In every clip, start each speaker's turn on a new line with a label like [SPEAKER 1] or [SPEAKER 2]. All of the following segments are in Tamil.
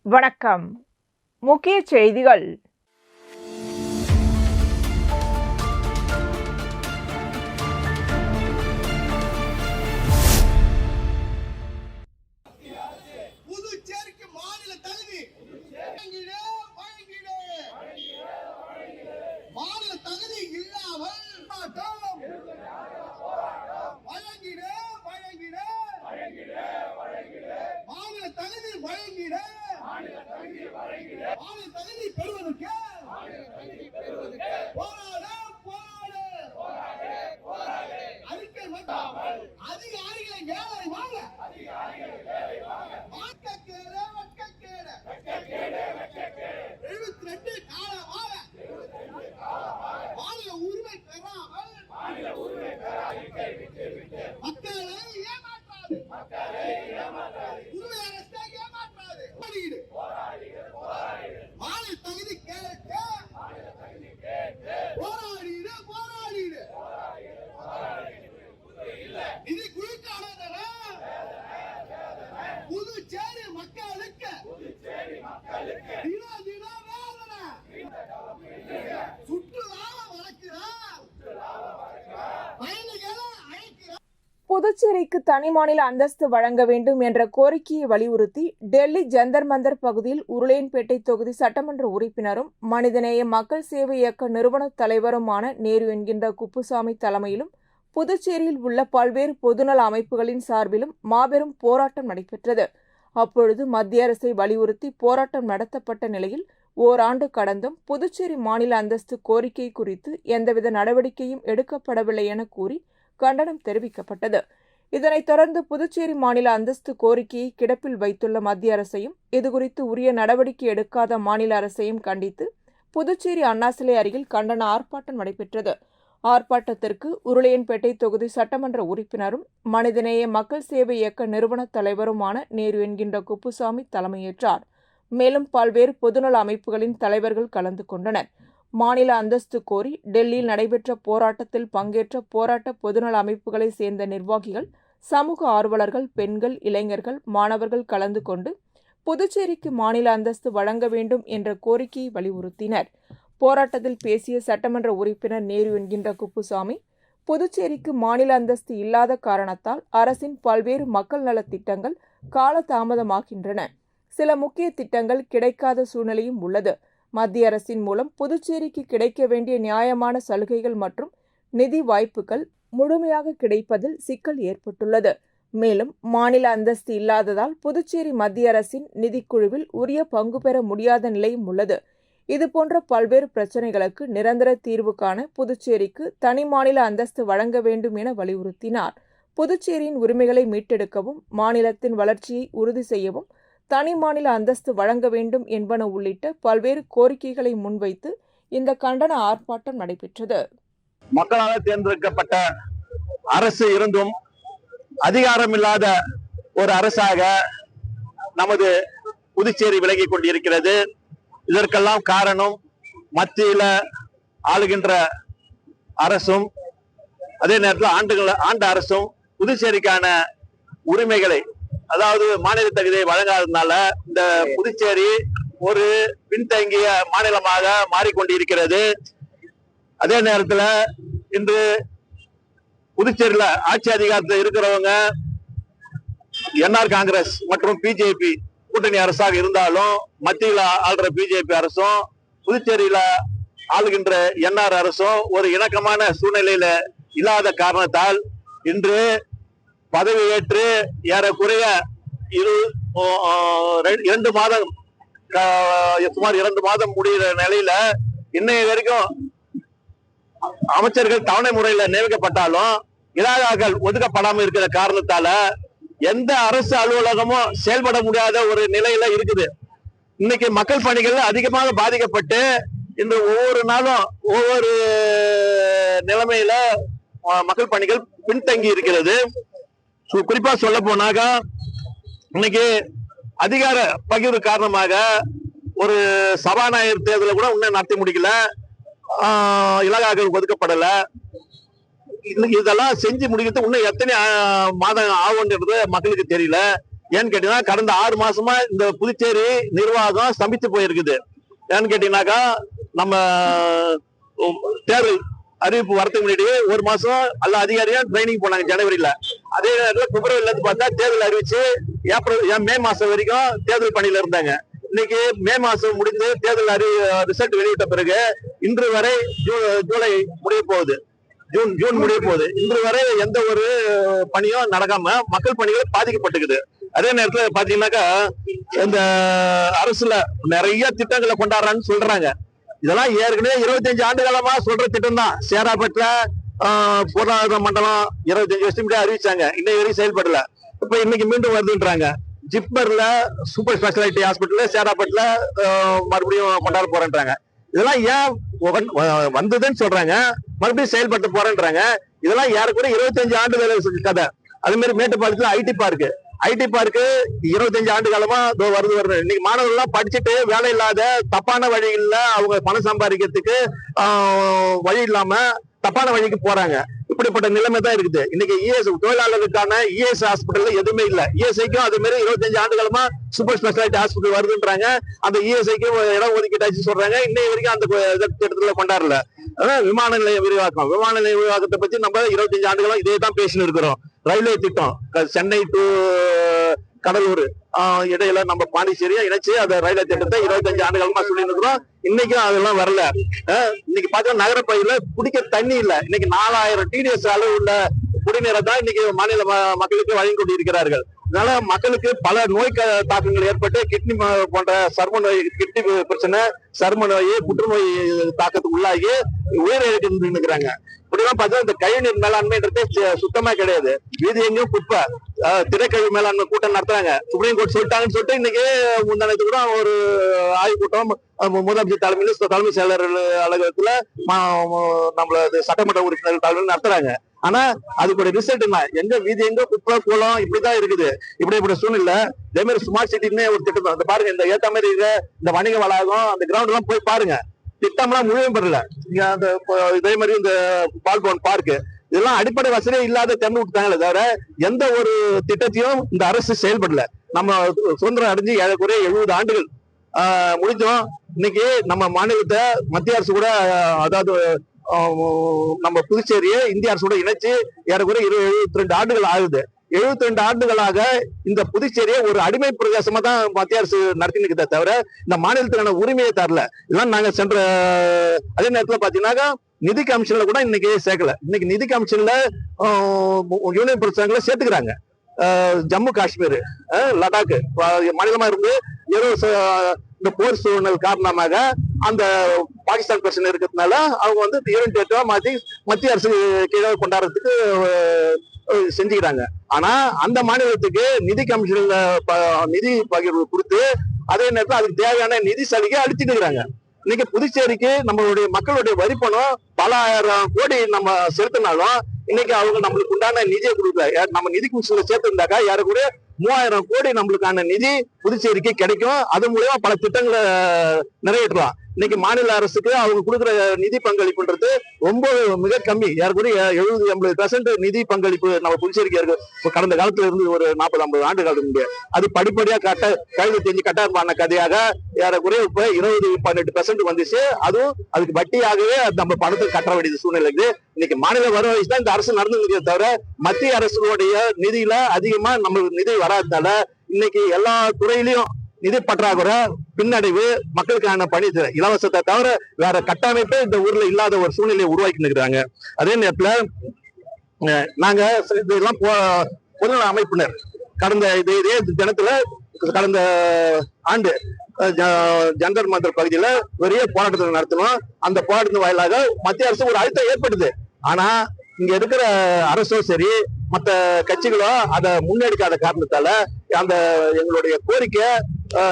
[SPEAKER 1] வணக்கம். முக்கிய செய்திகள்.
[SPEAKER 2] புதுச்சேரிக்கு மாநில தகுதி மாநில தகுதி இல்லாமல் மாநில தகுதி வழங்கிட மாநில தகுதி பெறுவதற்கு அறிக்கை மட்டும் அதிகாரிகளை வேலை வாங்க மாநில உரிமை பெறாமல் மக்களை ஏமாற்றாது, உரிமை அரசை ஏமாற்றாது. மாநில தகுதி கேட்க போராடிடு போராடிடு. இது குழுக்கான புதுச்சேரி மக்களுக்கு தின தின வேதனை. சுற்றுலாவை வளர்க்கிறார், பயணிகளை அழைக்கிறார்.
[SPEAKER 1] புதுச்சேரிக்கு தனி மாநில அந்தஸ்து வழங்க வேண்டும் என்ற கோரிக்கையை வலியுறுத்தி டெல்லி ஜந்தர் மந்தர் பகுதியில் உருளையன்பேட்டை தொகுதி சட்டமன்ற உறுப்பினரும் மனிதநேய மக்கள் சேவை இயக்க நிறுவன தலைவருமான நேரு என்கின்ற குப்புசாமி தலைமையிலும் புதுச்சேரியில் உள்ள பல்வேறு பொதுநல அமைப்புகளின் சார்பிலும் மாபெரும் போராட்டம் நடைபெற்றது. அப்பொழுது மத்திய அரசை வலியுறுத்தி போராட்டம் நடத்தப்பட்ட நிலையில் ஓராண்டு கடந்தும் புதுச்சேரி மாநில அந்தஸ்து கோரிக்கை குறித்து எந்தவித நடவடிக்கையும் எடுக்கப்படவில்லை என கூறி கண்டனம் தெரிவிக்கப்பட்டது. இதனைத் தொடர்ந்து புதுச்சேரி மாநில அந்தஸ்து கோரிக்கையை கிடப்பில் வைத்துள்ள மத்திய அரசையும் இதுகுறித்து உரிய நடவடிக்கை எடுக்காத மாநில அரசையும் கண்டித்து புதுச்சேரி அண்ணா சிலை அருகில் கண்டன ஆர்ப்பாட்டம் நடைபெற்றது. ஆர்ப்பாட்டத்திற்கு உருளையன்பேட்டை தொகுதி சட்டமன்ற உறுப்பினரும் மனிதநேய மக்கள் சேவை இயக்க நிறுவன தலைவருமான நேரு என்கின்ற குப்புசாமி தலைமையேற்றார். மேலும் பல்வேறு பொதுநல அமைப்புகளின் தலைவர்கள் கலந்து கொண்டனர். மாநில அந்தஸ்து கோரி டெல்லியில் நடைபெற்ற போராட்டத்தில் பங்கேற்ற போராட்ட பொதுநல அமைப்புகளை சேர்ந்த நிர்வாகிகள், சமூக ஆர்வலர்கள், பெண்கள், இளைஞர்கள், மாணவர்கள் கலந்து கொண்டு புதுச்சேரிக்கு மாநில அந்தஸ்து வழங்க வேண்டும் என்ற கோரிக்கையை வலியுறுத்தினர். போராட்டத்தில் பேசிய சட்டமன்ற உறுப்பினர் நேரு என்கின்ற குப்புசாமி, புதுச்சேரிக்கு மாநில அந்தஸ்து இல்லாத காரணத்தால் அரசின் பல்வேறு மக்கள் நலத் திட்டங்கள் காலதாமதமாகின்றன. சில முக்கிய திட்டங்கள் கிடைக்காத சூழ்நிலையும் உள்ளது. மத்திய அரசின் மூலம் புதுச்சேரிக்கு கிடைக்க வேண்டிய நியாயமான சலுகைகள் மற்றும் நிதி வாய்ப்புகள் முழுமையாக கிடைப்பதில் சிக்கல் ஏற்பட்டுள்ளது. மேலும் மாநில அந்தஸ்து இல்லாததால் புதுச்சேரி மத்திய அரசின் நிதிக்குழுவில் உரிய பங்கு பெற முடியாத நிலையும் உள்ளது. இதுபோன்ற பல்வேறு பிரச்சினைகளுக்கு நிரந்தர தீர்வு காண புதுச்சேரிக்கு தனி மாநில அந்தஸ்து வழங்க வேண்டும் என வலியுறுத்தினார். புதுச்சேரியின் உரிமைகளை மீட்டெடுக்கவும், மாநிலத்தின் வளர்ச்சியை உறுதி செய்யவும் தனி மாநில அந்தஸ்து வழங்க வேண்டும் என்பன உள்ளிட்ட பல்வேறு கோரிக்கைகளை முன்வைத்து இந்த கண்டன ஆர்ப்பாட்டம் நடைபெற்றது.
[SPEAKER 3] மக்களால் தேர்ந்தெடுக்கப்பட்ட அரசு இருந்தும் அதிகாரமில்லாத ஒரு அரசாக நமது புதுச்சேரி விலகிக் கொண்டிருக்கிறது. இதற்கெல்லாம் காரணம் மத்தியில ஆளுகின்ற அரசும் அதே நேரத்தில் ஆண்ட அரசும் புதுச்சேரிக்கான உரிமைகளை, அதாவது மாநில தகுதியை வழங்காததுனால இந்த புதுச்சேரி ஒரு பின்தங்கிய மாநிலமாக மாறிக்கொண்டிருக்கிறது. அதே நேரத்தில் இன்று புதுச்சேரியில ஆட்சி அதிகாரத்தில் இருக்கிறவங்க என்ஆர் காங்கிரஸ் மற்றும் பிஜேபி கூட்டணி அரசாக இருந்தாலும் மத்தியில ஆளுற பிஜேபி அரசும் புதுச்சேரியில ஆளுகின்ற என்ஆர் அரசும் ஒரு இணக்கமான சூழ்நிலையில இல்லாத காரணத்தால் இன்று பதவியேற்று ஏறக்குறைய சுமார் 2 மாதம் முடிகிற நிலையில இன்னைய வரைக்கும் அமைச்சர்கள் தவணை முறையில நியமிக்கப்பட்டாலும் இலாகாக்கள் ஒதுக்கப்படாமல் இருக்கிற காரணத்தால எந்த அரசு அலுவலகமும் செயல்பட முடியாத ஒரு நிலையில இருக்குது. இன்னைக்கு மக்கள் பணிகள் அதிகமாக பாதிக்கப்பட்டு இன்று ஒவ்வொரு நாளும் ஒவ்வொரு நிலைமையில மக்கள் பணிகள் பின்தங்கி இருக்கிறது. குறிப்பா சொல்ல போனாக்கா இன்னைக்கு அதிகார பகிர்வு காரணமாக ஒரு சபாநாயகர் தேர்தலை கூட இன்னும் நடத்தி முடிக்கல, இலாகாக்கள் ஒதுக்கப்படல. இதெல்லாம் செஞ்சு முடிக்கிறது இன்னும் எத்தனை மாதம் ஆகும்ன்றது மக்களுக்கு தெரியல. ஏன்னு கேட்டீங்கன்னா கடந்த 6 மாசமா இந்த புதுச்சேரி நிர்வாகம் ஸ்தம்பித்து போயிருக்குது. ஏன்னு கேட்டீங்கன்னாக்கா நம்ம தேர்தல் அறிவிப்பு வரதுக்கு முன்னாடி 1 மாசம் எல்லா அதிகாரியும் ட்ரைனிங் போனாங்க ஜனவரியில. அதே நேரத்தில் பிப்ரவரியில இருந்து பார்த்தா தேர்தல் அறிவிச்சு மே மாசம் வரைக்கும் தேர்தல் பணியில இருந்தாங்க. இன்னைக்கு மே மாசம் முடிந்து தேர்தல் ரிசல்ட் வெளியிட்ட பிறகு இன்று வரை ஜூலை முடிய போகுது, ஜூன் முடிய போகுது. இன்று வரை எந்த ஒரு பணியும் நடக்காம மக்கள் பணிகள் பாதிக்கப்பட்டுக்குது. அதே நேரத்துல பாத்தீங்கன்னாக்கா இந்த அரசுல நிறைய திட்டங்களை கொண்டாடுறான்னு சொல்றாங்க. இதெல்லாம் ஏற்கனவே 25 ஆண்டு காலமா சொல்ற திட்டம் தான். சேராப்பேட்டில பொருளாதார மண்டலம் 25 வருஷம் முன்னாடி அறிவிச்சாங்க, இன்னைக்கு வரைக்கும் செயல்படல. இப்ப இன்னைக்கு மீண்டும் வருதுன்றாங்க. ஜிப்மர்ல சூப்பர் ஸ்பெஷாலிட்டி ஹாஸ்பிட்டல் சேராப்பேட்டில மறுபடியும் கொண்டாட போறேன்றாங்க. இதெல்லாம் ஏன் வந்ததுன்னு சொல்றாங்க, மறுபடியும் செயல்படுத்த போறேன்றாங்க. இதெல்லாம் ஏறக்குறைய 25 ஆண்டு கதை. அதே மாதிரி மேட்டுப்பாளையத்துல ஐடி பார்க்கு 25 ஆண்டு காலமா வருது. இன்னைக்கு மாணவர்கள் எல்லாம் படிச்சுட்டு வேலை இல்லாத தப்பான வழிகள்ல அவங்க பணம் சம்பாதிக்கிறதுக்கு வழி இல்லாம தப்பான வழிக்கு போறாங்க. இப்படிப்பட்ட நிலைமை தான் இருக்குது. இன்னைக்கு தொழிலாளர்களுக்கான இஎஸ் ஹாஸ்பிட்டல் எதுவுமே இல்ல. இஎஸ்ஐக்கும் அதே மாதிரி 25 ஆண்டு காலமா சூப்பர் ஸ்பெஷாலிட்டி ஹாஸ்பிட்டல் வருதுன்றாங்க. அந்த இஎஸ்ஐக்கும் இடம் ஒதுக்கீட்டாச்சு சொல்றாங்க. இன்னைக்கு வரைக்கும் அந்த திட்டத்துல கொண்டாடல. விமான நிலைய விரிவாக்கத்தை பத்தி நம்ம 25 ஆண்டுகளும் இதே தான் பேசின்னு இருக்கிறோம். ரயில்வே திட்டம் சென்னை டு கடலூர் இடையில நம்ம பாண்டிச்சேரியா இணைச்சு அந்த ரயில்வே திட்டத்தை 25 ஆண்டு காலமா சொல்லி இருக்கிறோம். இன்னைக்கும் அதெல்லாம் வரல. இன்னைக்கு பார்த்தா நகரப்பகுதியில குடிக்க தண்ணி இல்ல. இன்னைக்கு 4000 TDS அளவு உள்ள குடிநீரை தான் இன்னைக்கு மாநில மக்களுக்கு வழங்கி கொண்டிருக்கிறார்கள். அதனால மக்களுக்கு பல நோய் தாக்கங்கள் ஏற்பட்டு கிட்னி போன்ற சர்ம நோய், கிட்னி பிரச்சனை, சர்ம நோய், புற்றுநோய் தாக்கத்துக்கு உள்ளாகி உயிரிழக்கிறாங்க. இப்படிலாம் பார்த்தா இந்த கழிவுநீர் மேலாண்மைன்றது சுத்தமா கிடையாது. வீதி எங்கேயும் குப்பை, திரைக்கழிவு மேலாண்மை கூட்டம் நடத்துறாங்க. சுப்ரீம் கோர்ட் சொல்லிட்டாங்கன்னு சொல்லிட்டு இன்னைக்கு முந்தானத்துக்கு கூட ஒரு ஆய்வு கூட்டம் முதலமைச்சர் தலைமையில் தலைமை செயலர் அலுவலகத்துல நம்மளது சட்டமன்ற உறுப்பினர்கள் தலைமையில் நடத்துறாங்க. ஆனா அதுக்கு ரிசல்ட் என்ன? எங்க வீதி எங்க குப்பை கூலம் இப்படிதான் இருக்குது. இப்படி சூழ்நிலை. இதே மாதிரி ஸ்மார்ட் சிட்டின்னு ஒரு திட்டம் தான். பாருங்க, இந்த ஏத்த மாதிரி இந்த வணிக வளாகம், அந்த கிரவுண்ட் எல்லாம் போய் பாருங்க. திட்டம்லாம் முழுவதும் பெறல. அந்த இதே மாதிரி இந்த பால்பவன் பார்க்கு இதெல்லாம் அடிப்படை வசதியே இல்லாத திறந்து விட்டாங்களே தவிர எந்த ஒரு திட்டத்தையும் இந்த அரசு செயல்படல. நம்ம சுதந்திரம் அடைஞ்சு ஏறக்குறைய 70 ஆண்டுகள் முடிஞ்சோம். இன்னைக்கு நம்ம மாநிலத்தை மத்திய அரசு கூட, அதாவது நம்ம புதுச்சேரியை இந்திய அரசோட இணைச்சு ஏறக்குறைய 72 ஆண்டுகள் ஆகுது. 72 ஆண்டுகளாக இந்த புதுச்சேரியை ஒரு அடிமை பிரதேசமா தான் மத்திய அரசு நடத்தினதே தவிர இந்த மாநிலத்துக்கான உரிமையை தரல. இதெல்லாம் நாங்க சென்ற அதே நேரத்துல பாத்தீங்கன்னா நிதி கமிஷன்ல கூட இன்னைக்கு சேர்க்கல. இன்னைக்கு நிதி கமிஷன்ல யூனியன் பிரதேசங்களை சேர்த்துக்கிறாங்க. ஜம்மு காஷ்மீர், லடாக் மாநிலமா இருந்து ஏதோ இந்த போர் சூழ்நிலை காரணமாக அந்த பாகிஸ்தான் பிரச்சனை இருக்கிறதுனால அவங்க வந்து யூனியன் டெரிட்டரியா மாத்தி மத்திய அரசு கீழே கொண்டாடுறதுக்கு செஞ்சுக்கிறாங்க. ஆனா அந்த மாநிலத்துக்கு நிதி கமிஷன்ல நிதி பகிர்வு கொடுத்து அதே நேரத்தில் அதுக்கு தேவையான நிதி சலுகை அளிச்சுட்டு இருக்கிறாங்க. இன்னைக்கு புதுச்சேரிக்கு நம்மளுடைய மக்களுடைய வரி பணம் பல ஆயிரம் கோடி நம்ம செலுத்தினாலும் இன்னைக்கு அவங்க நம்மளுக்கு உண்டான நிதியை கொடுக்கல. நம்ம நிதி கமிஷன்ல சேர்த்திருந்தாக்கா ஏறக்குறைய 3000 கோடி நம்மளுக்கான நிதி புதுச்சேரிக்கு கிடைக்கும். அது மூலமா பல திட்டங்களை நிறைவேற்றலாம். இன்னைக்கு மாநில அரசுக்கு அவங்க கொடுக்குற நிதி பங்களிப்புன்றது ரொம்ப மிக கம்மி. ஏறக்குறைய 70-80% நிதி பங்களிப்பு நம்ம புதுச்சேரிக்கு இருக்கு. கடந்த காலத்துல இருந்து ஒரு 40-50 ஆண்டு காலத்துக்கு முடியாது. அது படிப்படியா கழுவி தெரிஞ்சு கட்டாயமான கதையாக ஏறக்குறைய இப்ப 20-18% வந்துச்சு. அதுவும் அதுக்கு வட்டியாகவே நம்ம பணத்தை கட்ட வேண்டியது சூழ்நிலை இருக்குது. இன்னைக்கு மாநில வருவாய் தான் இந்த அரசு நடந்துருக்கே தவிர மத்திய அரசுடைய நிதியில அதிகமா நம்மளுக்கு நிதி வராததால இன்னைக்கு எல்லா துறையிலையும் நிதி பற்றாக்குறை, பின்னடைவு, மக்களுக்கான பணி இலவசத்தை தவிர வேற கட்டமைப்பே இந்த ஊர்ல இல்லாத ஒரு சூழ்நிலையை உருவாக்கி நிற்கிறாங்க. அதே நேரத்துல நாங்க இதெல்லாம் பொதுநல அமைப்பினர் கடந்த இதே தினத்துல கடந்த ஆண்டு ஜந்தர் மந்தர் பகுதியில பெரிய போராட்டத்தை நடத்தணும். அந்த போராட்டத்தின் வாயிலாக மத்திய அரசு ஒரு அழுத்தம் ஏற்படுது. ஆனா இங்க இருக்கிற அரசும் சரி மற்ற கட்சிகளோ அதை முன்னெடுக்காத காரணத்தால அந்த எங்களுடைய கோரிக்கை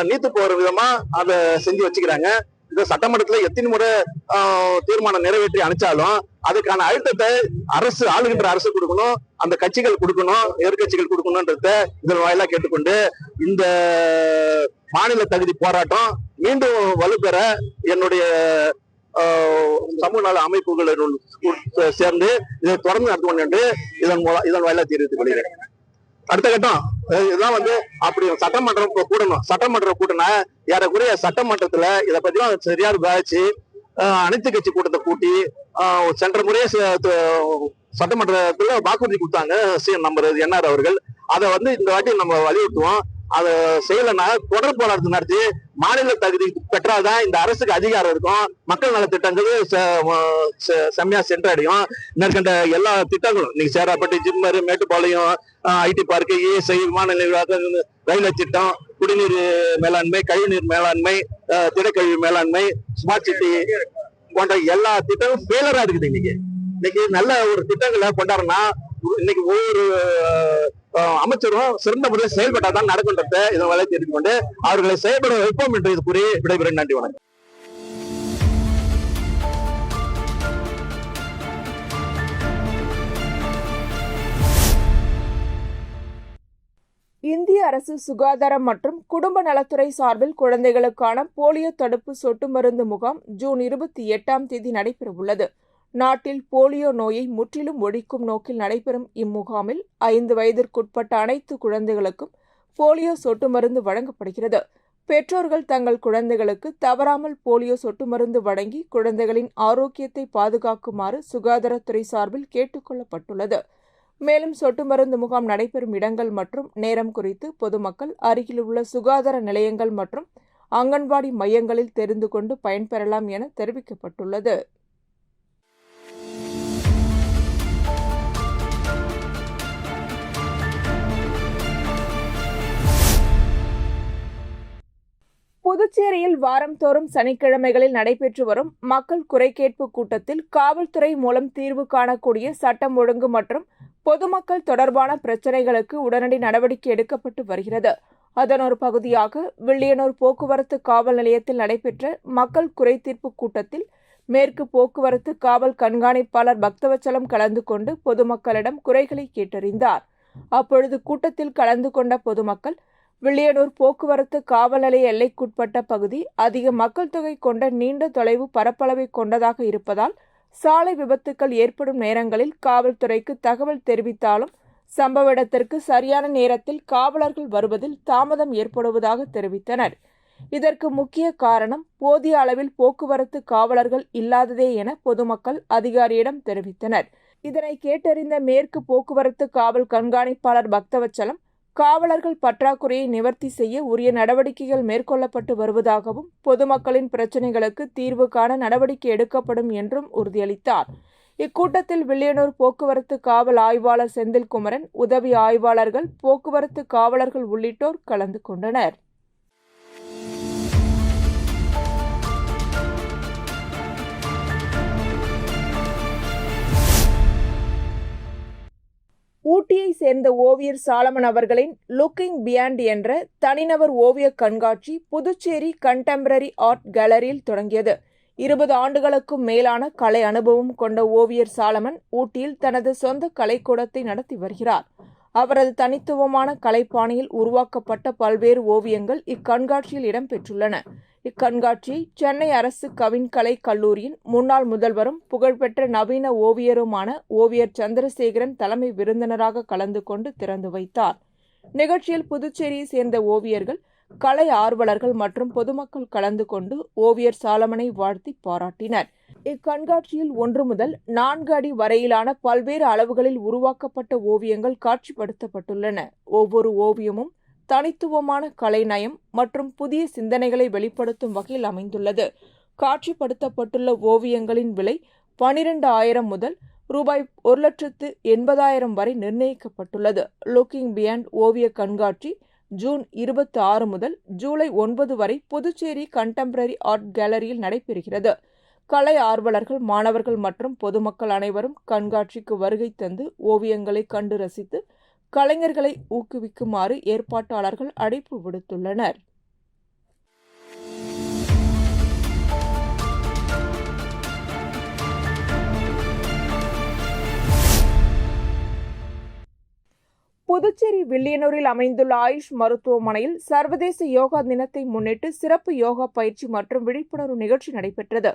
[SPEAKER 3] நீத்து போற விதமா அதை செஞ்சு வச்சுக்கிறாங்க. இந்த சட்டமன்றத்துல எத்தனை முறை தீர்மானம் நிறைவேற்றி அனுப்பிச்சாலும் அதுக்கான அழுத்தத்தை அரசு, ஆளுகின்ற அரசு கொடுக்கணும், அந்த கட்சிகள் கொடுக்கணும், எதிர்கட்சிகள் கொடுக்கணும்ன்றத இதன் வாயிலா கேட்டுக்கொண்டு இந்த மாநில தகுதி போராட்டம் மீண்டும் வலுப்பெற என்னுடைய சமூக நல அமைப்புகளுடன் சேர்ந்து இதை தொடர்ந்து நடத்துவோம் என்று இதன் வாயிலா தெரிவித்துக் கொள்கிறேன். அடுத்த கட்டம் இதெல்லாம் அப்படி சட்டமன்றம் கூடணும். சட்டமன்றம் கூட்டினா ஏறக்குறைய சட்டமன்றத்துல இதை பத்தி சரியா விவாதிச்சு அனைத்து கட்சி கூட்டத்தை கூட்டி சென்ற முறையே சட்டமன்றத்துல வாக்குறுதி கொடுத்தாங்க நம்ம என்ஆர் அவர்கள். அதை இந்த வாட்டி நம்ம வலியுறுத்துவோம். அதை செய்யலைன்னா தொடர் போராட்டத்தை நடத்தி மாநில தகுதி பெற்றாதான் இந்த அரசுக்கு அதிகாரம் இருக்கும். மக்கள் நல திட்டங்கள் செம்மையா சென்றடையும். மேற்கண்ட எல்லா திட்டங்களும் நீங்க Serappattu, JIPMER, Mettupalayam, IT park, ESI, விமான நிலையம், ரயில்வே திட்டம், குடிநீர் மேலாண்மை, கழிவுநீர் மேலாண்மை, திடக்கழிவு மேலாண்மை, ஸ்மார்ட் சிட்டி போன்ற எல்லா திட்டமும் ஃபெயிலரா இருக்குது. இன்னைக்கு நல்ல ஒரு திட்டங்களை கொண்டாடுனா இன்னைக்கு ஒவ்வொரு அமைச்சரும் சிறந்த முறையில் செயல்பட்டாதான் நடக்கின்றத இதன் வரை தெரிந்து கொண்டு அவர்களை செயல்பட வைப்போம் என்று இது கூறி விடைபெறும். நன்றி, வணக்கம்.
[SPEAKER 1] இந்திய அரசு சுகாதாரம் மற்றும் குடும்ப நலத்துறை சார்பில் குழந்தைகளுக்கான போலியோ தடுப்பு சொட்டு மருந்து முகாம் ஜூன் 28 நடைபெறவுள்ளது. நாட்டில் போலியோ நோயை முற்றிலும் ஒழிக்கும் நோக்கில் நடைபெறும் இம்முகாமில் 5 வயதிற்குட்பட்ட அனைத்து குழந்தைகளுக்கும் போலியோ சொட்டு மருந்து வழங்கப்படுகிறது. பெற்றோர்கள் தங்கள் குழந்தைகளுக்கு தவறாமல் போலியோ சொட்டு மருந்து வழங்கி குழந்தைகளின் ஆரோக்கியத்தை பாதுகாக்குமாறு சுகாதாரத்துறை சார்பில் கேட்டுக் கொள்ளப்பட்டுள்ளது. மேலும் சொட்டு மருந்து முகாம் நடைபெறும் இடங்கள் மற்றும் நேரம் குறித்து பொதுமக்கள் அருகிலுள்ள சுகாதார நிலையங்கள் மற்றும் அங்கன்வாடி மையங்களில் தெரிந்து கொண்டு பயன்பெறலாம் என தெரிவிக்கப்பட்டுள்ளது. புதுச்சேரியில் வாரந்தோறும் சனிக்கிழமைகளில் நடைபெற்று வரும் மக்கள் குறை கேட்பு கூட்டத்தில் காவல்துறை மூலம் தீர்வு காணக்கூடிய சட்டம் ஒழுங்கு மற்றும் பொதுமக்கள் தொடர்பான பிரச்சினைகளுக்கு உடனடி நடவடிக்கை எடுக்கப்பட்டு வருகிறது. அதன் ஒரு பகுதியாக வில்லியனூர் போக்குவரத்து காவல் நிலையத்தில் நடைபெற்ற மக்கள் குறை தீர்ப்பு கூட்டத்தில் மேற்கு போக்குவரத்து காவல் கண்காணிப்பாளர் பக்தவச்சலம் கலந்து கொண்டு பொதுமக்களிடம் குறைகளை கேட்டறிந்தார். அப்பொழுது கூட்டத்தில் கலந்து கொண்ட பொதுமக்கள் வில்லியனூர் போக்குவரத்து காவல் நிலைய எல்லைக்குட்பட்ட பகுதி அதிக மக்கள் தொகை கொண்ட நீண்ட தொலைவு பரப்பளவை கொண்டதாக இருப்பதால் சாலை விபத்துக்கள் ஏற்படும் நேரங்களில் காவல்துறைக்கு தகவல் தெரிவித்தாலும் சம்பவ இடத்திற்கு சரியான நேரத்தில் காவலர்கள் வருவதில் தாமதம் ஏற்படுவதாக தெரிவித்தனர். இதற்கு முக்கிய காரணம் போதிய அளவில் போக்குவரத்து காவலர்கள் இல்லாததே என பொதுமக்கள் அதிகாரியிடம் தெரிவித்தனர். இதனை கேட்டறிந்த மேற்கு போக்குவரத்து காவல் கண்காணிப்பாளர் பக்தவச்சலம் காவலர்கள் பற்றாக்குறையை நிவர்த்தி செய்ய உரிய நடவடிக்கைகள் மேற்கொள்ளப்பட்டு வருவதாகவும் பொதுமக்களின் பிரச்சினைகளுக்கு தீர்வு காண நடவடிக்கை எடுக்கப்படும் என்றும் உறுதியளித்தார். இக்கூட்டத்தில் வில்லியனூர் போக்குவரத்து காவல் ஆய்வாளர் செந்தில்குமரன், உதவி ஆய்வாளர்கள், போக்குவரத்து காவலர்கள் உள்ளிட்டோர் கலந்து கொண்டனர். ஊட்டியை சேர்ந்த ஓவியர் சாலமன் அவர்களின் லுக்கிங் பியாண்ட் என்ற தனிநபர் ஓவிய கண்காட்சி புதுச்சேரி கண்டெம்பரரி ஆர்ட் கேலரியில் தொடங்கியது. 20 ஆண்டுகளுக்கும் மேலான கலை அனுபவம் கொண்ட ஓவியர் சாலமன் ஊட்டியில் தனது சொந்த கலைக்கூடத்தை நடத்தி வருகிறார். அவரது தனித்துவமான கலைப்பாணியில் உருவாக்கப்பட்ட பல்வேறு ஓவியங்கள் இக்கண்காட்சியில் இடம்பெற்றுள்ளன. இக்கண்காட்சியை சென்னை அரசு கவின்கலை கல்லூரியின் முன்னாள் முதல்வரும் புகழ்பெற்ற நவீன ஓவியருமான ஓவியர் சந்திரசேகரன் தலைமை விருந்தினராக கலந்து கொண்டு திறந்து வைத்தார். நிகழ்ச்சியில் புதுச்சேரியை சேர்ந்த ஓவியர்கள், கலை ஆர்வலர்கள் மற்றும் பொதுமக்கள் கலந்து கொண்டு ஓவியர் சாலமனை வாழ்த்தி பாராட்டினர். இக்கண்காட்சியில் 1 முதல் 4 அடி வரையிலான பல்வேறு அளவுகளில் உருவாக்கப்பட்ட ஓவியங்கள் காட்சிப்படுத்தப்பட்டுள்ளன. ஒவ்வொரு ஓவியமும் தனித்துவமான கலைநயம் மற்றும் புதிய சிந்தனைகளை வெளிப்படுத்தும் வகையில் அமைந்துள்ளது. காட்சிப்படுத்தப்பட்டுள்ள ஓவியங்களின் விலை 12,000 முதல் ரூபாய் 1,80,000 வரை நிர்ணயிக்கப்பட்டுள்ளது. லுக்கிங் பியாண்ட் ஓவிய கண்காட்சி ஜூன் 26 முதல் ஜூலை 9 வரை புதுச்சேரி கண்டெம்பரரி ஆர்ட் கேலரியில் நடைபெறுகிறது. கலை ஆர்வலர்கள், மாணவர்கள் மற்றும் பொதுமக்கள் அனைவரும் கண்காட்சிக்கு வருகை தந்து ஓவியங்களை கண்டு ரசித்து கலைஞர்களை ஊக்குவிக்குமாறு ஏற்பாட்டாளர்கள் அழைப்பு விடுத்துள்ளனர். புதுச்சேரி வில்லியனூரில் அமைந்துள்ள ஆயுஷ் மருத்துவமனையில் சர்வதேச யோகா தினத்தை முன்னிட்டு சிறப்பு யோகா பயிற்சி மற்றும் விழிப்புணர்வு நிகழ்ச்சி நடைபெற்றது.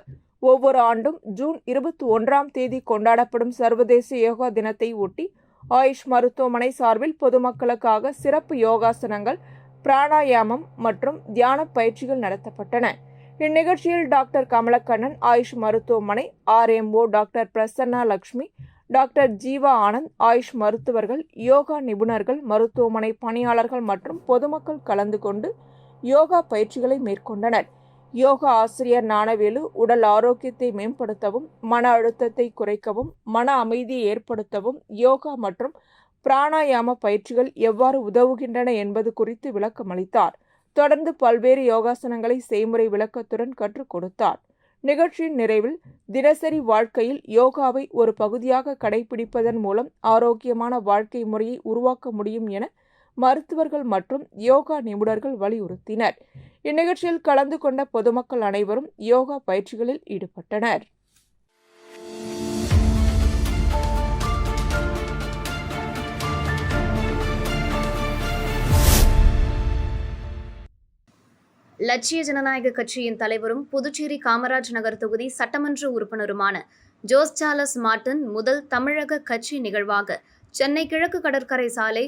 [SPEAKER 1] ஒவ்வொரு ஆண்டும் ஜூன் 21 கொண்டாடப்படும் சர்வதேச யோகா தினத்தை ஒட்டி ஆயுஷ் மருத்துவமனை சார்பில் பொதுமக்களுக்காக சிறப்பு யோகாசனங்கள், பிராணாயாமம் மற்றும் தியான பயிற்சிகள் நடத்தப்பட்டன. இந்நிகழ்ச்சியில் டாக்டர் கமலக்கண்ணன், ஆயுஷ் மருத்துவமனை RMO doctor Prasanna Lakshmi, doctor Jeeva Anand, AYUSH மருத்துவர்கள், யோகா நிபுணர்கள், மருத்துவமனை பணியாளர்கள் மற்றும் பொதுமக்கள் கலந்து கொண்டு யோகா பயிற்சிகளை மேற்கொண்டனர். யோகா ஆசிரியர் ஞானவேலு, உடல் ஆரோக்கியத்தை மேம்படுத்தவும், மன அழுத்தத்தை குறைக்கவும், மன அமைதியை ஏற்படுத்தவும் யோகா மற்றும் பிராணாயாம பயிற்சிகள் எவ்வாறு உதவுகின்றன என்பது குறித்து விளக்கமளித்தார். தொடர்ந்து பல்வேறு யோகாசனங்களை செய்முறை விளக்கத்துடன் கற்றுக் கொடுத்தார். நிகழ்ச்சியின் நிறைவில் தினசரி வாழ்க்கையில் யோகாவை ஒரு பகுதியாக கடைபிடிப்பதன் மூலம் ஆரோக்கியமான வாழ்க்கை முறையை உருவாக்க முடியும் என மருத்துவர்கள் மற்றும் யோகா நிபுணர்கள் வலியுறுத்தினர். இந்நிகழ்ச்சியில் கலந்து கொண்ட பொதுமக்கள் அனைவரும் யோகா பயிற்சிகளில் ஈடுபட்டனர்.
[SPEAKER 4] லட்சிய ஜனநாயக கட்சியின் தலைவரும் புதுச்சேரி காமராஜ் நகர் தொகுதி சட்டமன்ற உறுப்பினருமான ஜோஸ் சார்லஸ் மார்ட்டின் முதல் தமிழக கட்சி நிகழ்வாக சென்னை கிழக்கு கடற்கரை சாலை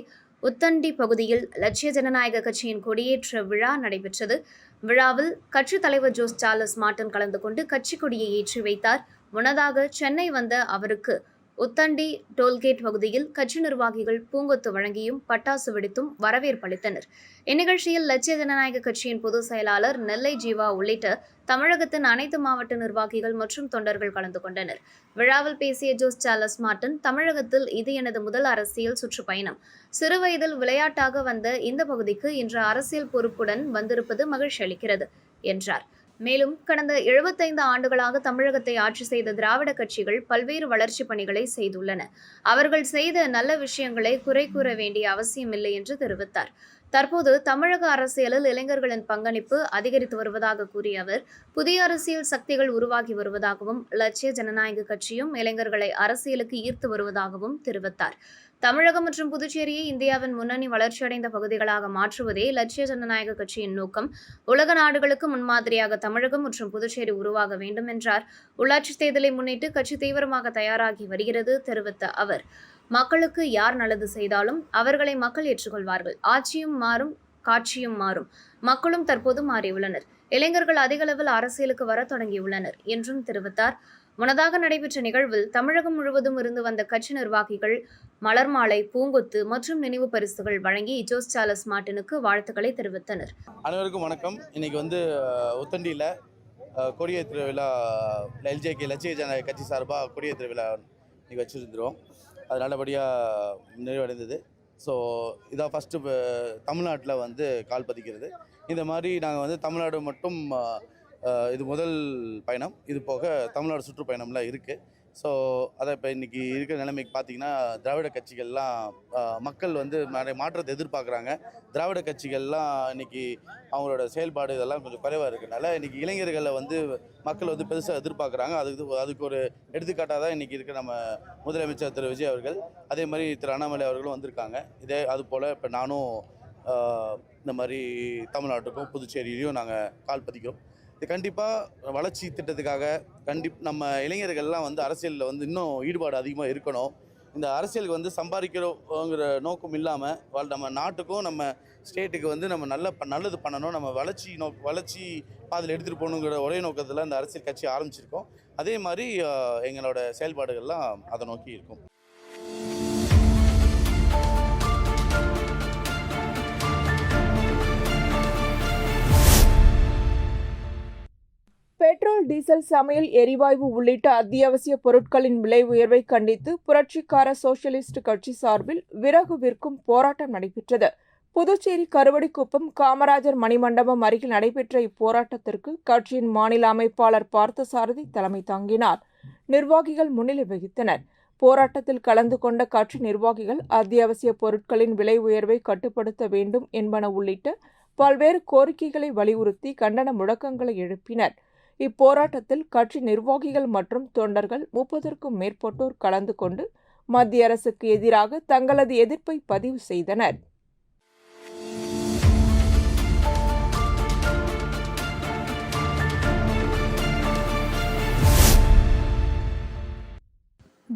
[SPEAKER 4] உத்தண்டி பகுதியில் லட்சிய ஜனநாயக கட்சியின் கொடியேற்ற விழா நடைபெற்றது. விழாவில் கட்சித் தலைவர் ஜோஸ் சார்லஸ் மார்ட்டின் கலந்து கொண்டு கட்சி கொடியை ஏற்றி வைத்தார். முன்னதாக சென்னை வந்த அவருக்கு உத்தண்டி டோல்கேட் பகுதியில் கட்சி நிர்வாகிகள் பூங்கொத்து வழங்கியும் பட்டாசு வெடித்தும் வரவேற்பளித்தனர். இந்நிகழ்ச்சியில் லட்சிய ஜனநாயக கட்சியின் பொதுச் செயலாளர் நெல்லை ஜீவா உள்ளிட்ட தமிழகத்தின் அனைத்து மாவட்ட நிர்வாகிகள் மற்றும் தொண்டர்கள் கலந்து கொண்டனர். விழாவில் பேசிய ஜோஸ் சார்லஸ் மார்ட்டின், தமிழகத்தில் இது எனது முதல் அரசியல் சுற்றுப்பயணம். சிறுவயதில் விளையாட்டாக வந்த இந்த பகுதிக்கு இன்று அரசியல் பொறுப்புடன் வந்திருப்பது மகிழ்ச்சி அளிக்கிறது என்றார். மேலும் கடந்த 75 ஆண்டுகளாக தமிழகத்தை ஆட்சி செய்த திராவிட கட்சிகள் பல்வேறு வளர்ச்சிப் பணிகளை செய்துள்ளன. அவர்கள் செய்த நல்ல விஷயங்களை குறை கூற வேண்டிய அவசியமில்லை என்று தெரிவித்தார். தற்போது தமிழக அரசியலில் இளைஞர்களின் பங்களிப்பு அதிகரித்து வருவதாக கூறிய அவர், புதிய அரசியல் சக்திகள் உருவாகி வருவதாகவும் லட்சிய ஜனநாயக கட்சியும் இளைஞர்களை அரசியலுக்கு ஈர்த்து வருவதாகவும் தெரிவித்தார். தமிழகம் மற்றும் புதுச்சேரியை இந்தியாவின் முன்னணி வளர்ச்சியடைந்த பகுதிகளாக மாற்றுவதே லட்சிய ஜனநாயக கட்சியின் நோக்கம். உலக நாடுகளுக்கு முன்மாதிரியாக தமிழகம் மற்றும் புதுச்சேரி உருவாக வேண்டும் என்றார். உள்ளாட்சி தேர்தலை முன்னிட்டு கட்சி தீவிரமாக தயாராகி வருகிறது தெரிவித்த அவர், மக்களுக்கு யார் நல்லது செய்தாலும் அவர்களை மக்கள் ஏற்றுக்கொள்வார்கள். ஆட்சியும் மாறும், காட்சியும் மாறும். மக்களும் தற்போது மாறியுள்ளனர். இளைஞர்கள் அதிக அளவில் அரசியலுக்கு வர தொடங்கியுள்ளனர் என்றும் தெரிவித்தார். முன்னதாக நடைபெற்ற நிகழ்வில் தமிழகம் முழுவதும் இருந்து வந்த கட்சி நிர்வாகிகள் மலர் மாலை, பூங்கொத்து மற்றும் நினைவு பரிசுகள் வழங்கி ஜோஸ் சார்லஸ் மார்ட்டினுக்கு வாழ்த்துக்களை தெரிவித்தனர்.
[SPEAKER 5] அனைவருக்கும் வணக்கம். இன்னைக்கு உத்தண்டியில் கொடியேற்ற விழா LJK லட்சிய ஜனநாயக கட்சி சார்பாக கொடியேற்ற விழா இன்னைக்கு வச்சுருந்துருவோம். அது நல்லபடியாக நிறைவடைந்தது. ஸோ இதான் ஃபஸ்ட்டு தமிழ்நாட்டில் கால் பதிக்கிறது. இந்த மாதிரி நாங்கள் தமிழ்நாடு மட்டும் இது முதல் பயணம். இது போக தமிழ்நாடு சுற்றுப்பயணம்லாம் இருக்குது. ஸோ அதை இப்போ இன்றைக்கி இருக்கிற நிலைமைக்கு பார்த்திங்கன்னா, திராவிட கட்சிகள்லாம் மக்கள் நிறைய மாற்றத்தை எதிர்பார்க்குறாங்க. திராவிட கட்சிகள்லாம் இன்றைக்கி அவங்களோட செயல்பாடு இதெல்லாம் கொஞ்சம் குறைவாக இருக்கிறனால இன்றைக்கி இளைஞர்களை மக்கள் பெருசாக எதிர்பார்க்குறாங்க. அதுக்கு ஒரு எடுத்துக்காட்டாக தான் இன்றைக்கி இருக்கிற நம்ம முதலமைச்சர் திரு விஜய் அவர்கள், அதே மாதிரி திரு அண்ணாமலை அவர்களும் வந்திருக்காங்க. அதுபோல் இப்போ நானும் இந்த மாதிரி தமிழ்நாட்டுக்கும் புதுச்சேரியிலையும் நாங்கள் கால் பதிக்கிறோம். இது கண்டிப்பாக வளர்ச்சி திட்டத்துக்காக நம்ம இளைஞர்கள்லாம் அரசியலில் இன்னும் ஈடுபாடு அதிகமாக இருக்கணும். இந்த அரசியலுக்கு சம்பாதிக்கிறோங்கிற நோக்கம் இல்லாமல் நம்ம நாட்டுக்கும் நம்ம ஸ்டேட்டுக்கு நம்ம நல்லது பண்ணணும், நம்ம வளர்ச்சி பாதையில் எடுத்துகிட்டு போகணுங்கிற ஒரே நோக்கத்தில் இந்த அரசியல் கட்சி ஆரம்பிச்சிருக்கோம். அதே மாதிரி எங்களோட செயல்பாடுகள்லாம் அதை நோக்கி இருக்கும்.
[SPEAKER 1] பெட்ரோல், டீசல், சமையல் எரிவாயு உள்ளிட்ட அத்தியாவசிய பொருட்களின் விலை உயர்வை கண்டித்து புரட்சிக்கார சோஷலிஸ்ட் கட்சி சார்பில் விறகு விற்கும் போராட்டம் நடைபெற்றது. புதுச்சேரி கருவடிக்குப்பம் காமராஜர் மணிமண்டபம் அருகில் நடைபெற்ற இப்போராட்டத்திற்கு கட்சியின் மாநில அமைப்பாளர் பார்த்தசாரதி தலைமை தாங்கினார். நிர்வாகிகள் முன்னிலை வகித்தனர். போராட்டத்தில் கலந்து கொண்ட கட்சி நிர்வாகிகள் அத்தியாவசிய பொருட்களின் விலை உயர்வை கட்டுப்படுத்த வேண்டும் என்பன உள்ளிட்ட பல்வேறு கோரிக்கைகளை வலியுறுத்தி கண்டன முழக்கங்களை எழுப்பினர். இப்போராட்டத்தில் கட்சி நிர்வாகிகள் மற்றும் தொண்டர்கள் 30க்கும் மேற்பட்டோர் கலந்து கொண்டு மத்திய அரசுக்கு எதிராக தங்களது எதிர்ப்பை பதிவு செய்தனர்.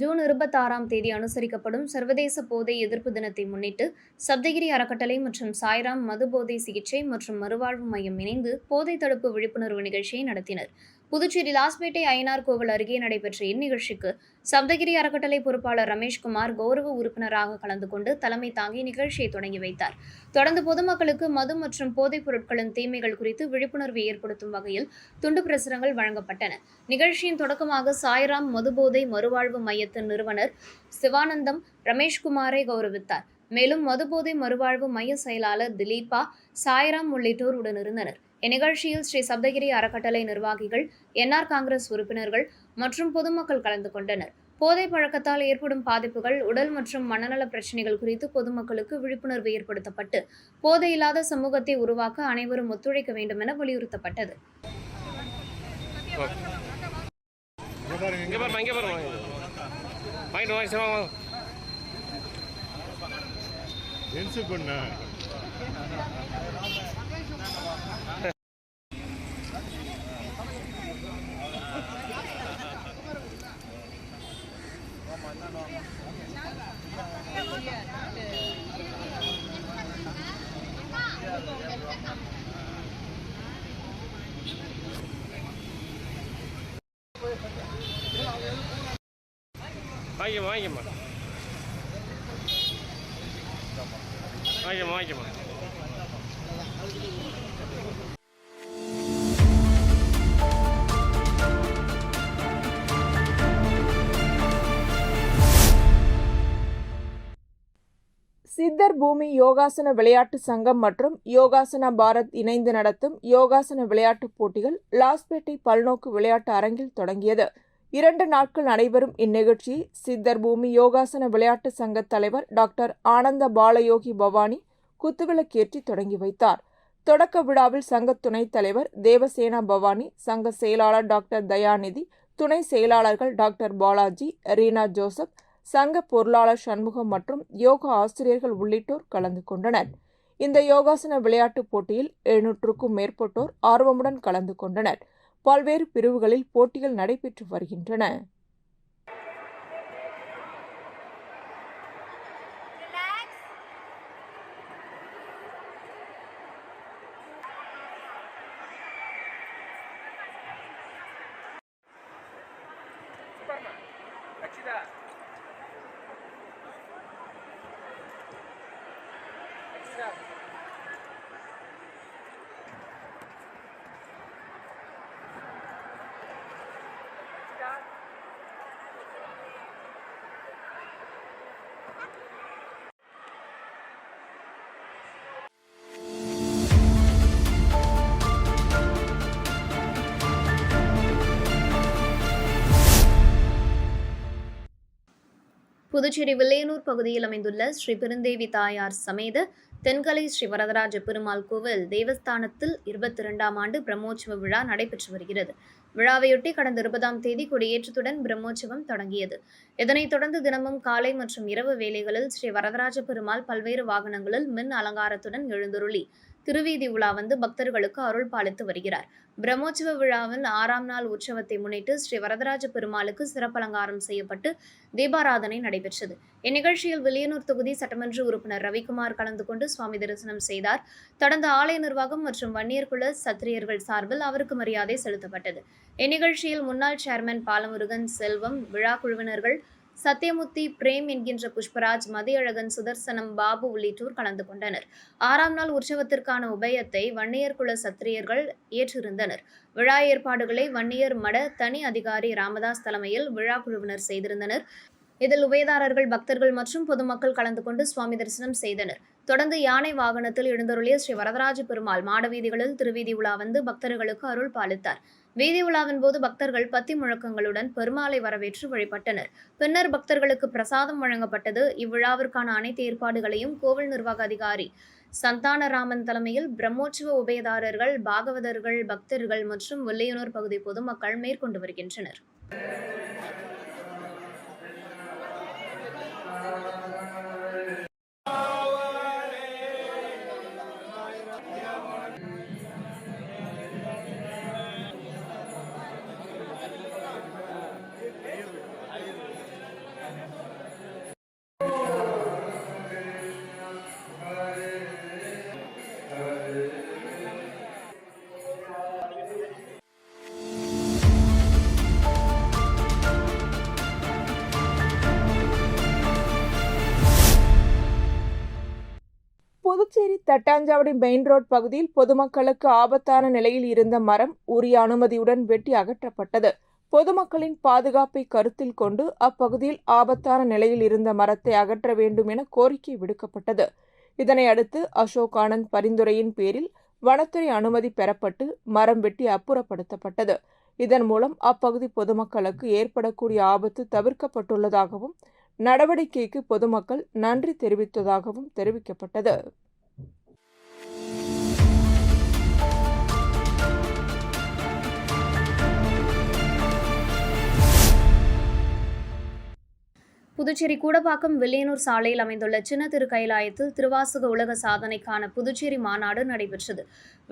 [SPEAKER 4] ஜூன் 26ஆம் தேதி அனுசரிக்கப்படும் சர்வதேச போதை எதிர்ப்பு தினத்தை முன்னிட்டு சப்தகிரி அறக்கட்டளை மற்றும் சாய்ராம் மது போதை சிகிச்சை மற்றும் மறுவாழ்வு மையம் இணைந்து போதை தடுப்பு விழிப்புணர்வு நிகழ்ச்சியை நடத்தினர். புதுச்சேரி லாஸ்பேட்டை அய்யனார் கோவில் அருகே நடைபெற்ற இந்நிகழ்ச்சிக்கு சப்தகிரி அறக்கட்டளை பொறுப்பாளர் ரமேஷ்குமார் கௌரவ உறுப்பினராக கலந்து கொண்டு தலைமை தாங்கி நிகழ்ச்சியை தொடங்கி வைத்தார். தொடர்ந்து பொதுமக்களுக்கு மது மற்றும் போதைப் பொருட்களின் தீமைகள் குறித்து விழிப்புணர்வு ஏற்படுத்தும் வகையில் துண்டு பிரசுரங்கள் வழங்கப்பட்டன. நிகழ்ச்சியின் தொடக்கமாக சாய்ராம் மதுபோதை மறுவாழ்வு மையத்தின் நிறுவனர் சிவானந்தம் ரமேஷ்குமாரை கௌரவித்தார். மேலும் மதுபோதை மறுவாழ்வு மைய செயலாளர் திலீபா, சாய்ராம் உள்ளிட்டோர் உடனிருந்தனர். இந்நிகழ்ச்சியில் ஸ்ரீ சப்தகிரி அறக்கட்டளை நிர்வாகிகள், என்ஆர் காங்கிரஸ் உறுப்பினர்கள் மற்றும் பொதுமக்கள் கலந்து கொண்டனர். போதை பழக்கத்தால் ஏற்படும் பாதிப்புகள், உடல் மற்றும் மனநல பிரச்சினைகள் குறித்து பொதுமக்களுக்கு விழிப்புணர்வு ஏற்படுத்தப்பட்டு போதை இல்லாத சமூகத்தை உருவாக்க அனைவரும் ஒத்துழைக்க வேண்டும் என வலியுறுத்தப்பட்டது.
[SPEAKER 6] வாங்கிக்கம்மா.
[SPEAKER 1] சித்தர் பூமி யோகாசன விளையாட்டு சங்கம் மற்றும் யோகாசனா பாரத் இணைந்து நடத்தும் யோகாசன விளையாட்டுப் போட்டிகள் லாஸ்பேட்டை பல்நோக்கு விளையாட்டு அரங்கில் தொடங்கியது. 2 நாட்கள் நடைபெறும் இந்நிகழ்ச்சியை சித்தர் பூமி யோகாசன விளையாட்டு சங்க தலைவர் டாக்டர் ஆனந்த பாலயோகி பவானி குத்துவிளக்கேற்றி தொடங்கி வைத்தார். தொடக்க விழாவில் சங்க துணைத் தலைவர் தேவசேனா பவானி, சங்க செயலாளர் டாக்டர் தயாநிதி, துணை செயலாளர்கள் டாக்டர் பாலாஜி, ரீனா ஜோசப், சங்க பொருளாளர் சண்முகம் மற்றும் யோகா ஆசிரியர்கள் உள்ளிட்டோர் கலந்து கொண்டனர். இந்த யோகாசன விளையாட்டுப் போட்டியில் 700க்கும் மேற்பட்டோர் ஆர்வமுடன் கலந்து கொண்டனர். பல்வேறு பிரிவுகளில் போட்டிகள் நடைபெற்று வருகின்றன.
[SPEAKER 4] புதுச்சேரி வில்லையனூர் பகுதியில் அமைந்துள்ள ஸ்ரீ பெருந்தேவி தாயார் சமேத தென்கலை ஸ்ரீ வரதராஜ பெருமாள் கோவில் தேவஸ்தானத்தில் 22ஆம் ஆண்டு பிரம்மோற்சவ விழா நடைபெற்று வருகிறது. விழாவையொட்டி கடந்த 20ஆம் தேதி கொடியேற்றத்துடன் பிரம்மோற்சவம் தொடங்கியது. இதனைத் தொடர்ந்து தினமும் காலை மற்றும் இரவு வேளைகளில் ஸ்ரீ வரதராஜ பெருமாள் பல்வேறு வாகனங்களில் மின் அலங்காரத்துடன் எழுந்தருளி திருவீதி உலா வந்து பக்தர்களுக்கு அருள் பாலித்து வருகிறார். பிரம்மோற்சவ விழாவின் 6ஆம் நாள் உற்சவத்தை முன்னிட்டு ஸ்ரீ வரதராஜ பெருமாளுக்கு சிறப்பலங்காரம் செய்யப்பட்டு தீபாராதனை நடைபெற்றது. இந்நிகழ்ச்சியில் வில்லியனூர் தொகுதி சட்டமன்ற உறுப்பினர் ரவிக்குமார் கலந்து கொண்டு சுவாமி தரிசனம் செய்தார். தொடர்ந்து ஆலய நிர்வாகம் மற்றும் வன்னியர் குல சத்திரியர்கள் சார்பில் அவருக்கு மரியாதை செலுத்தப்பட்டது. இந்நிகழ்ச்சியில் முன்னாள் சேர்மன் பாலமுருகன், செல்வம், விழா குழுவினர்கள் சத்யமுத்தி, பிரேம் என்கின்ற புஷ்பராஜ், மதியழகன், சுதர்சனம், பாபு உள்ளிட்டோர் கலந்து கொண்டனர். 6ஆம் நாள் உற்சவத்திற்கான உபயத்தை வன்னியர் குல சத்திரியர்கள் ஏற்றிருந்தனர். விழா ஏற்பாடுகளை வன்னியர் மட தனி அதிகாரி ராமதாஸ் தலைமையில் விழா குழுவினர் செய்திருந்தனர். இதில் உபயதாரர்கள், பக்தர்கள் மற்றும் பொதுமக்கள் கலந்து கொண்டு சுவாமி தரிசனம் செய்தனர். தொடர்ந்து யானை வாகனத்தில் எழுந்தருளிய ஸ்ரீ வரதராஜ பெருமாள் மாடவீதிகளில் திருவீதி உலா வந்து பக்தர்களுக்கு அருள் பாலித்தார். வீதி உலாவின் போது பக்தர்கள் பத்தி முழக்கங்களுடன் பெருமாளை வரவேற்று வழிபட்டனர். பின்னர் பக்தர்களுக்கு பிரசாதம் வழங்கப்பட்டது. இவ்விழாவிற்கான அனைத்து ஏற்பாடுகளையும் கோவில் நிர்வாக அதிகாரி சந்தானராமன் தலைமையில் பிரம்மோற்சவ உபயதாரர்கள், பாகவதர்கள், பக்தர்கள் மற்றும் வில்லையனூர் பகுதி பொதுமக்கள் மேற்கொண்டு வருகின்றனர்.
[SPEAKER 1] தட்டாஞ்சாவடி மெயின் ரோட் பகுதியில் பொதுமக்களுக்கு ஆபத்தான நிலையில் இருந்த மரம் உரிய அனுமதியுடன் வெட்டி அகற்றப்பட்டது. பொதுமக்களின் பாதுகாப்பை கருத்தில் கொண்டு அப்பகுதியில் ஆபத்தான நிலையில் இருந்த மரத்தை அகற்ற வேண்டும் என கோரிக்கை விடுக்கப்பட்டது. இதனை அடுத்து அசோக் ஆனந்த் பரிந்துரையின் பேரில் வனத்துறை அனுமதி பெறப்பட்டு மரம் வெட்டி அப்புறப்படுத்தப்பட்டது. இதன் மூலம் அப்பகுதி பொதுமக்களுக்கு ஏற்படக்கூடிய ஆபத்து தவிர்க்கப்பட்டுள்ளதாகவும் நடவடிக்கைக்கு பொதுமக்கள் நன்றி தெரிவித்ததாகவும் தெரிவிக்கப்பட்டது.
[SPEAKER 4] புதுச்சேரி கூடப்பாக்கம் வில்லியனூர் சாலையில் அமைந்துள்ள சின்ன திருக்கைலாயத்தில் திருவாசக உலக சாதனைக்கான புதுச்சேரி மாநாடு நடைபெற்றது.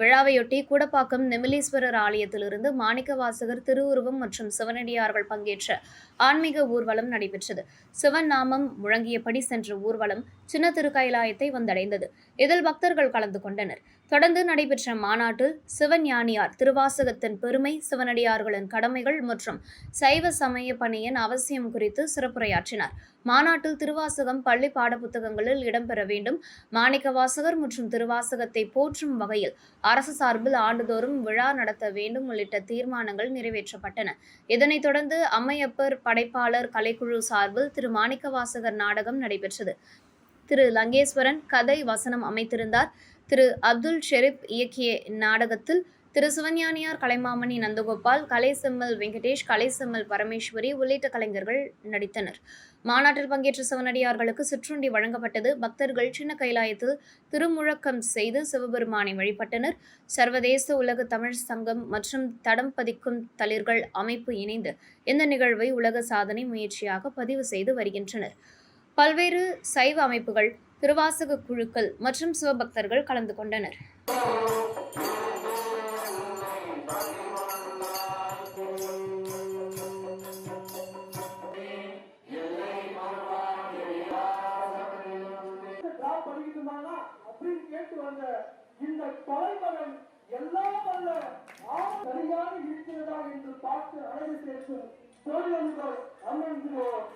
[SPEAKER 4] விழாவையொட்டி கூடப்பாக்கம் நெமிலீஸ்வரர் ஆலயத்திலிருந்து மாணிக்கவாசகர் திருவுருவம் மற்றும் சிவனடியார்கள் பங்கேற்ற ஆன்மீக ஊர்வலம் நடைபெற்றது. சிவன் நாமம் முழங்கியபடி சென்ற ஊர்வலம் சின்ன திருக்கைலாயத்தை வந்தடைந்தது. இதில் பக்தர்கள் கலந்து கொண்டனர். தொடர்ந்து நடைபெற்ற மாநாட்டில் சிவஞானியார் திருவாசகத்தின் பெருமை, சிவனடியார்களின் கடமைகள் மற்றும் சைவ சமய பணியின் அவசியம் குறித்து சிறப்புரையாற்றினார். மாநாட்டில் திருவாசகம் பள்ளி பாடப்புத்தகங்களில் இடம்பெற வேண்டும், மாணிக்கவாசகர் மற்றும் திருவாசகத்தை போற்றும் வகையில் அரசு சார்பில் ஆண்டுதோறும் விழா நடத்த வேண்டும் உள்ளிட்ட தீர்மானங்கள் நிறைவேற்றப்பட்டன. இதனைத் தொடர்ந்து அம்மையப்பர் படைப்பாளர் கலைக்குழு சார்பில் திரு மாணிக்கவாசகர் நாடகம் நடைபெற்றது. திரு லங்கேஸ்வரன் கதை வசனம் அமைத்திருந்தார். திரு அப்துல் ஷெரீப் இயக்கிய நாடகத்தில் திரு சிவஞானியார், கலைமாமணி நந்தகோபால், கலைசெம்மல் வெங்கடேஷ், கலைசெம்மல் பரமேஸ்வரி உள்ளிட்ட கலைஞர்கள் நடித்தனர். மாநாட்டில் பங்கேற்ற சிவனடியார்களுக்கு சிற்றுண்டி வழங்கப்பட்டது. பக்தர்கள் சின்ன கைலாயத்தில் திருமுழக்கம் செய்து சிவபெருமானை வழிபட்டனர். சர்வதேச உலக தமிழ் சங்கம் மற்றும் தடம் பதிக்கும் தளிர்கள் அமைப்பு இணைந்து இந்த நிகழ்வை உலக சாதனை முயற்சியாக பதிவு செய்து வருகின்றனர். பல்வேறு சைவ அமைப்புகள், திருவாசக குழுக்கள் மற்றும் சிவபக்தர்கள் கலந்து கொண்டனர்.
[SPEAKER 2] அப்படின்னு கேட்டு வந்த இந்த தலைமகன் எல்லாம் வல்ல சரியாக இருக்கிறதா என்று பார்த்து அழகு சேர்க்கும் தொழிலதிபர் அமர்ந்துள்ளோர்.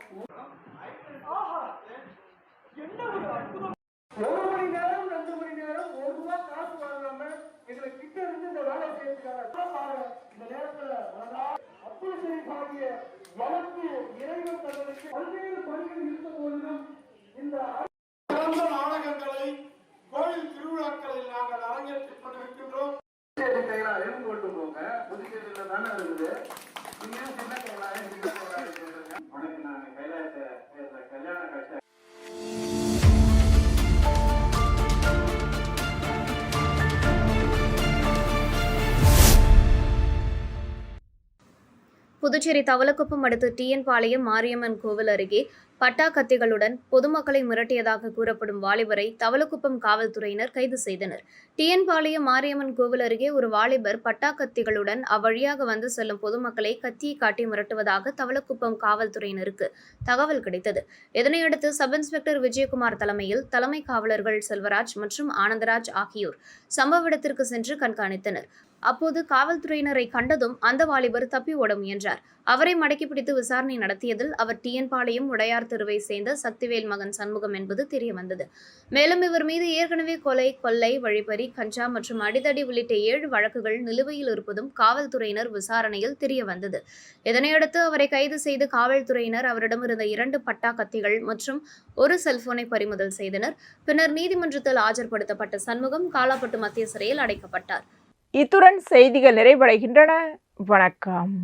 [SPEAKER 2] என்ன ஒரு அற்புதம்! 1 மணி நேரம் 2 மணி நேரம் ₹1 காசு வாங்காம எங்களை கிட்ட இருந்து இந்த வேலை செய்யறாங்க. இந்த நேரத்துல அப்துல் ஷரீப் ஆகிய எனக்கு இறைவன் தங்களுக்கு பல்வேறு பணிகள் இருந்த போதிலும் இந்த நாடகங்களை, கோயில் திருவிழாக்களில் நாங்கள் அரங்கேற்றிக் கொண்டிருக்கின்றோம். கைலாயம் கொண்டு போங்க, புதுச்சேரியில தானே இருக்குது. இன்னும் சின்ன கைலாயம் உனக்கு நாங்க கைலாயத்தை கல்யாண காட்சி
[SPEAKER 4] புதுச்சேரி தவளக்குப்பம் அடுத்த டிஎன் பாளையம் மாரியம்மன் கோவில் அருகே பட்டா கத்திகளுடன் பொதுமக்களை மிரட்டியதாக கூறப்படும் வாலிபரை தவளக்குப்பம் காவல்துறையினர் கைது செய்தனர். டிஎன் பாளையம் மாரியம்மன் கோவில் அருகே ஒரு வாலிபர் பட்டா கத்திகளுடன் அவ்வழியாக வந்து செல்லும் பொதுமக்களை கத்தியை காட்டி மிரட்டுவதாக தவளக்குப்பம் காவல்துறையினருக்கு தகவல் கிடைத்தது. இதனையடுத்து சப் இன்ஸ்பெக்டர் விஜயகுமார் தலைமையில் தலைமை காவலர்கள் செல்வராஜ் மற்றும் ஆனந்தராஜ் ஆகியோர் சம்பவ இடத்திற்கு சென்று கண்காணித்தனர். அப்போது காவல்துறையினரை கண்டதும் அந்த வாலிபர் தப்பி ஓட முயன்றார். அவரை மடக்கி பிடித்து விசாரணை நடத்தியதில் அவர் டிஎன் பாளையம் உடையார் தெருவை சேர்ந்த சக்திவேல் மகன் சண்முகம் என்பது தெரியவந்தது. மேலும் இவர் மீது ஏற்கனவே கொலை, கொள்ளை, வழிப்பறி, கஞ்சா மற்றும் அடிதடி உள்ளிட்ட 7 வழக்குகள் நிலுவையில் இருப்பதும் காவல்துறையினர் விசாரணையில் தெரியவந்தது. இதனையடுத்து அவரை கைது செய்து காவல்துறையினர் அவரிடமிருந்த 2 பட்டா கத்திகள் மற்றும் ஒரு செல்போனை பறிமுதல் செய்தனர். பின்னர் நீதிமன்றத்தில் ஆஜர்படுத்தப்பட்ட சண்முகம் காலாப்பட்டு மத்திய சிறையில் அடைக்கப்பட்டார்.
[SPEAKER 1] இத்துடன் செய்திகள் நிறைவடைகின்றன. வணக்கம்.